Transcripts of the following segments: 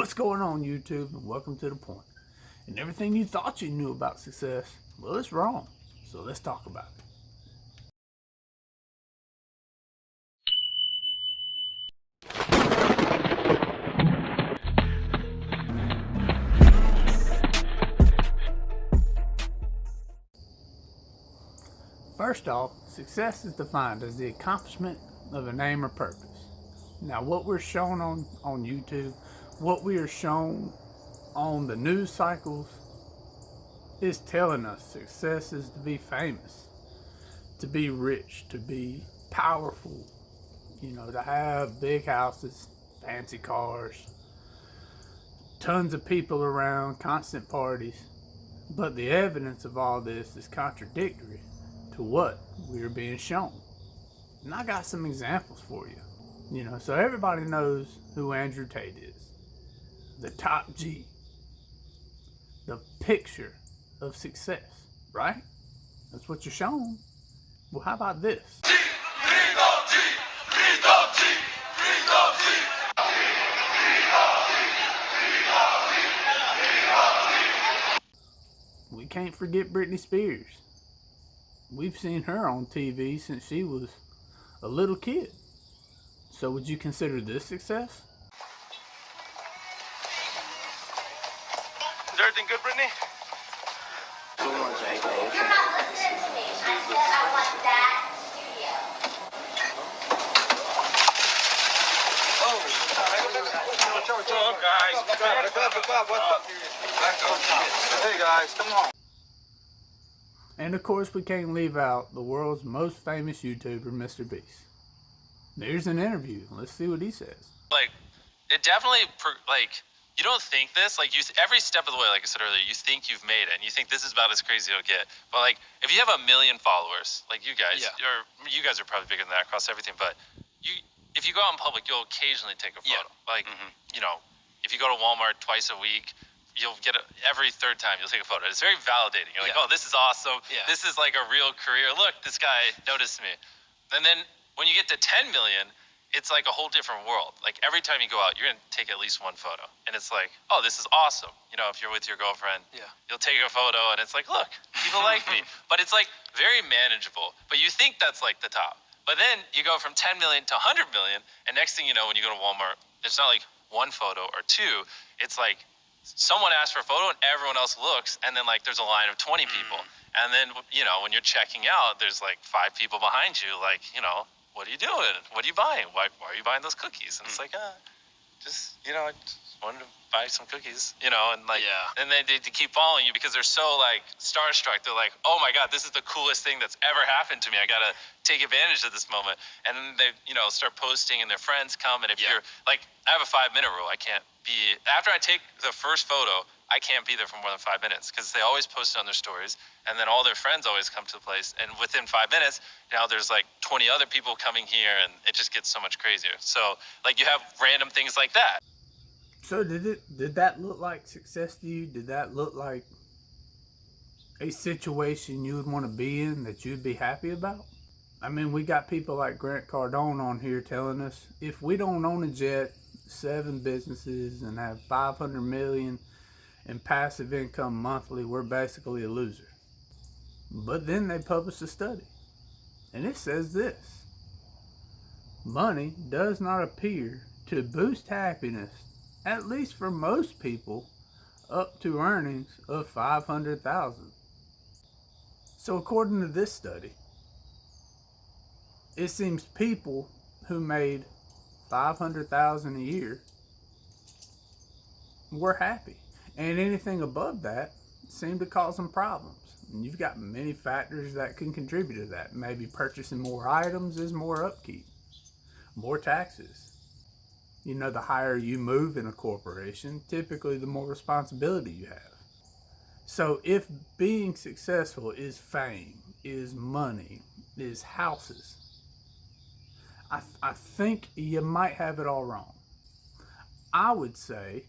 What's going on, YouTube, and welcome to The Point. And everything you thought you knew about success, well, it's wrong. So let's talk about it. First off, success is defined as the accomplishment of an aim or purpose. Now, what we're shown on YouTube, what we are shown on the news cycles, is telling us success is to be famous, to be rich, to be powerful, to have big houses, fancy cars, tons of people around, constant parties. But the evidence of all this is contradictory to what we're being shown. And I got some examples for you. So everybody knows who Andrew Tate is. The top G. The picture of success, right? That's what you're shown. Well, how about this? We can't forget Britney Spears. We've seen her on TV since she was a little kid. So would you consider this success? Is everything good, Brittany? You're not listening to me. I said I want that studio. What's up, guys? What's up? Hey, guys, come on. And of course, we can't leave out the world's most famous YouTuber, mrbeast. There's an interview. Let's see what he says. It definitely, you don't think this, every step of the way, like I said earlier, you think you've made it, and you think this is about as crazy as it'll get. But, if you have 1 million followers, like you guys, or you guys are probably bigger than that across everything, but if you go out in public, you'll occasionally take a photo. If you go to Walmart twice a week, you'll get every third time you'll take a photo. It's very validating. You're like, oh, this is awesome. Yeah. This is like a real career. Look, this guy noticed me. And then when you get to 10 million, it's like a whole different world. Every time you go out, you're going to take at least one photo. And it's like, oh, this is awesome. If you're with your girlfriend, you'll take a photo and it's like, look, people like me. But it's very manageable. But you think that's the top. But then you go from 10 million to 100 million. And next thing you know, when you go to Walmart, it's not one photo or two. It's someone asks for a photo and everyone else looks. And then there's a line of 20 people. And then, when you're checking out, there's 5 people behind you, what are you doing? What are you buying? Why are you buying those cookies? And it's I just wanted to buy some cookies, and they keep following you because they're so starstruck. They're like, oh my God, this is the coolest thing that's ever happened to me. I gotta take advantage of this moment. And then they, start posting and their friends come. And if you're I have a 5-minute rule. I can't be, after I take the first photo, I can't be there for more than 5 minutes because they always post it on their stories, and then all their friends always come to the place, and within 5 minutes, now there's 20 other people coming here, and it just gets so much crazier. So you have random things like that. So did that look like success to you? Did that look like a situation you would want to be in, that you'd be happy about? I mean, we got people like Grant Cardone on here telling us if we don't own a jet, 7 businesses, and have 500 million in passive income monthly, we're basically a loser. But then they published a study, and it says this: money does not appear to boost happiness, at least for most people, up to earnings of 500,000. So according to this study, it seems people who made 500,000 a year were happy. And anything above that seemed to cause them problems. And you've got many factors that can contribute to that. Maybe purchasing more items is more upkeep, more taxes. The higher you move in a corporation, typically the more responsibility you have. So if being successful is fame, is money, is houses, I think you might have it all wrong. I would say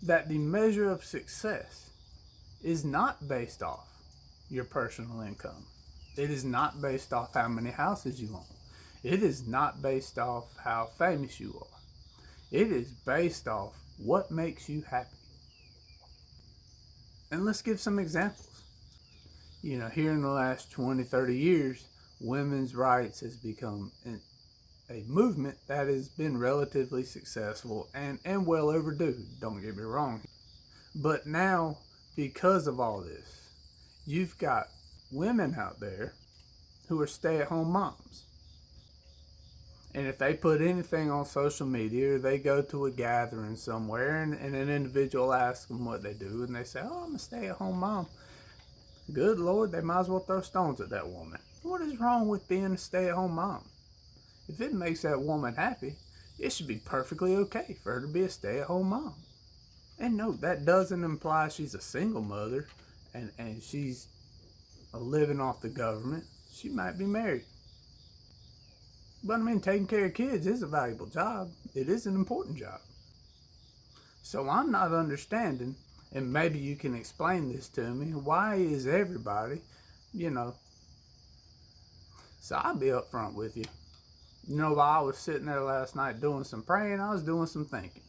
that the measure of success is not based off your personal income. It is not based off how many houses you own. It is not based off how famous you are. It is based off What makes you happy? And let's give some examples. Here in the last 20, 30 years, women's rights has become a movement that has been relatively successful and well overdue. Don't get me wrong. But now, because of all this, you've got women out there who are stay-at-home moms. And if they put anything on social media or they go to a gathering somewhere and an individual asks them what they do and they say, oh, I'm a stay-at-home mom. Good Lord, they might as well throw stones at that woman. What is wrong with being a stay-at-home mom? If it makes that woman happy, it should be perfectly okay for her to be a stay-at-home mom. And no, that doesn't imply she's a single mother and she's living off the government. She might be married. But I mean, taking care of kids is a valuable job. It is an important job. So I'm not understanding, and maybe you can explain this to me, why is everybody, so I'll be upfront with you. While I was sitting there last night doing some praying, I was doing some thinking.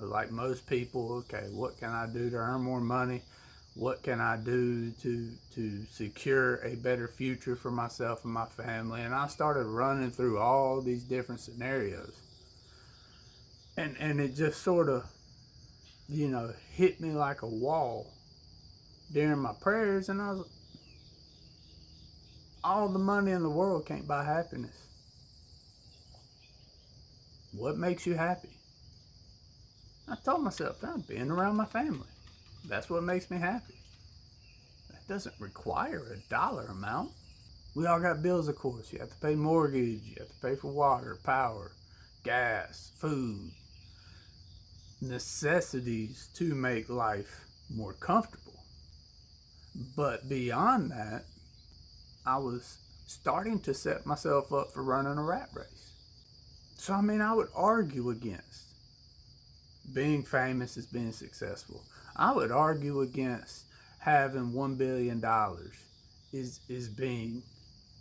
Like most people, okay, what can I do to earn more money? What can I do to secure a better future for myself and my family? And I started running through all these different scenarios. And it just sort of, hit me like a wall during my prayers. And I was, all the money in the world can't buy happiness. What makes you happy? I told myself, I'm being around my family. That's what makes me happy. That doesn't require a dollar amount. We all got bills, of course. You have to pay mortgage, you have to pay for water, power, gas, food. Necessities to make life more comfortable. But beyond that, I was starting to set myself up for running a rat race. So I would argue against being famous as being successful. I would argue against having $1 billion is being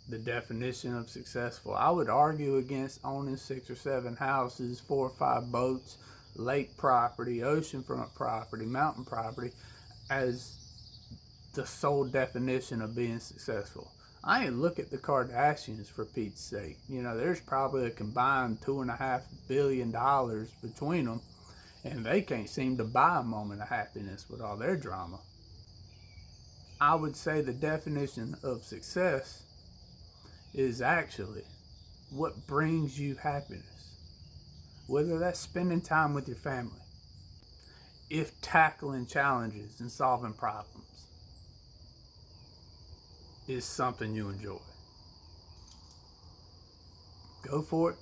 the definition of successful. I would argue against owning 6 or 7 houses, 4 or 5 boats, lake property, oceanfront property, mountain property as the sole definition of being successful. I ain't look at the Kardashians, for Pete's sake. There's probably a combined $2.5 billion between them, and they can't seem to buy a moment of happiness with all their drama. I would say the definition of success is actually what brings you happiness. Whether that's spending time with your family, if tackling challenges and solving problems is something you enjoy, go for it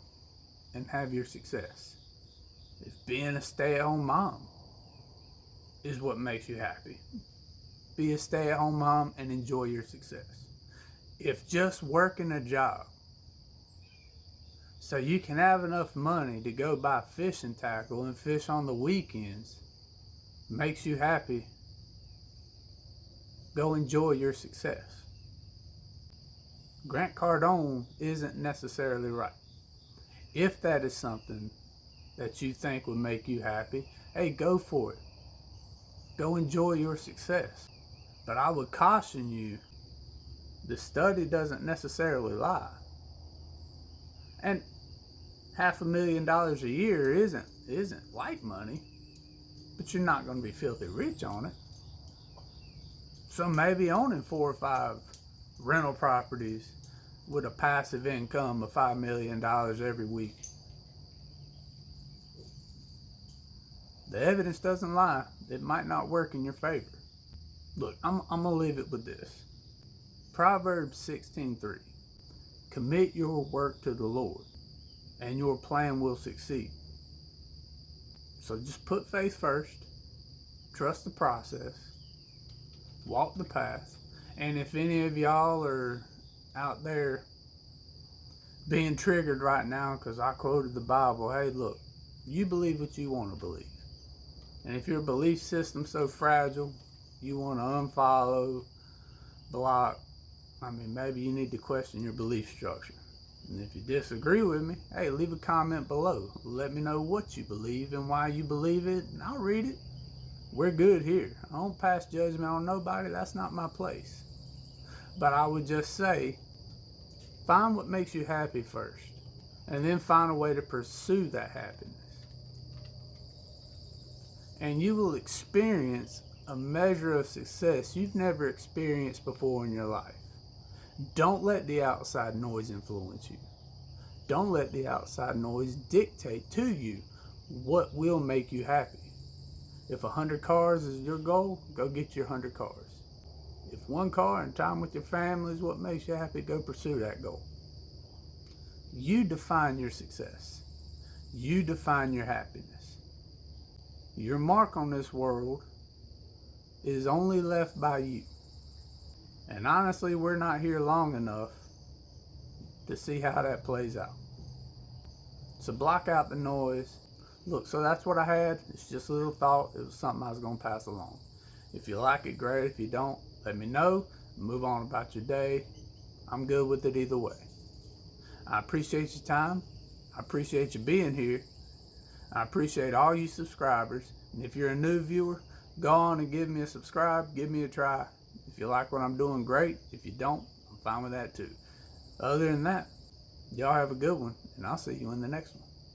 and have your success. If being a stay-at-home mom is what makes you happy, be a stay-at-home mom and enjoy your success. If just working a job so you can have enough money to go buy fishing tackle and fish on the weekends makes you happy, go enjoy your success. Grant Cardone isn't necessarily right. If that is something that you think would make you happy, hey, go for it. Go enjoy your success. But I would caution you, the study doesn't necessarily lie. And $500,000 a year isn't light money, but you're not going to be filthy rich on it. So maybe owning 4 or 5 rental properties with a passive income of $5 million every week. The evidence doesn't lie. It might not work in your favor. Look, I'm going to leave it with this. Proverbs 16:3. Commit your work to the Lord, and your plan will succeed. So just put faith first. Trust the process. Walk the path. And if any of y'all are out there being triggered right now because I quoted the Bible, hey, look, you believe what you want to believe. And if your belief system's so fragile, you want to unfollow, block, maybe you need to question your belief structure. And if you disagree with me, hey, leave a comment below. Let me know what you believe and why you believe it, and I'll read it. We're good here. I don't pass judgment on nobody. That's not my place. But I would just say, find what makes you happy first, and then find a way to pursue that happiness. And you will experience a measure of success you've never experienced before in your life. Don't let the outside noise influence you. Don't let the outside noise dictate to you what will make you happy. If 100 cars is your goal, go get your 100 cars. If one car and time with your family is what makes you happy, go pursue that goal. You define your success. You define your happiness. Your mark on this world is only left by you. And honestly, we're not here long enough to see how that plays out. So block out the noise. Look, so that's what I had. It's just a little thought. It was something I was going to pass along. If you like it, great. If you don't, let me know. Move on about your day. I'm good with it either way. I appreciate your time. I appreciate you being here. I appreciate all you subscribers. And if you're a new viewer, go on and give me a subscribe. Give me a try. If you like what I'm doing, great. If you don't, I'm fine with that too. Other than that, y'all have a good one, and I'll see you in the next one.